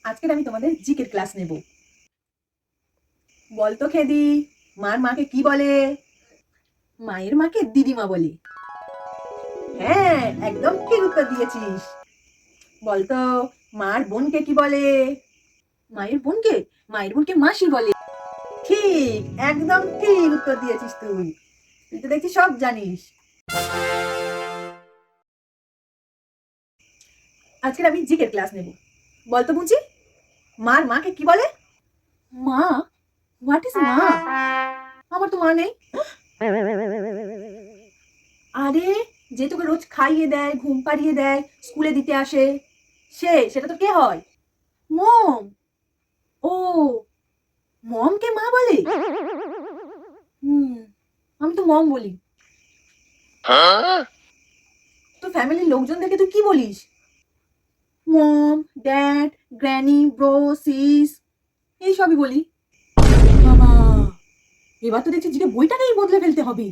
আজকের আমি তোমাদের জিকের ক্লাস নেব। বলতো খেদি, মার মাকে কি বলে? মায়ের মাকে দিদিমা বলে। হ্যাঁ, একদম ঠিক উত্তর দিয়েছিস। বলতো মার বোনকে কি বলে? মায়ের বোনকে মাসি বলে। ঠিক, একদম ঠিক উত্তর দিয়েছিস তুই। তুই তো দেখছি সব জানিস। আজকের আমি জিকের ক্লাস নেব। বলতো বুঝি, মার মাকে কি বলে? মা? হোয়াট ইজ মা? আমার তো মা নেই। আরে, যে তোকে রোজ খাইয়ে দেয়, ঘুম পাড়িয়ে দেয়, স্কুলে দিতে আসে, সেটা তো কে হয়? মম। ও, মমকে মা বলে? হুম, আমি তো মম বলি। তো ফ্যামিলির লোকজনদেরকে তুই কি বলিস? মম, ড্যাড, গ্র্যানি, ব্রো, সিস, এইসবই বলি। বাবা, এবার তো দেখছি জিকে বইটাকেই বদলে ফেলতে হবে।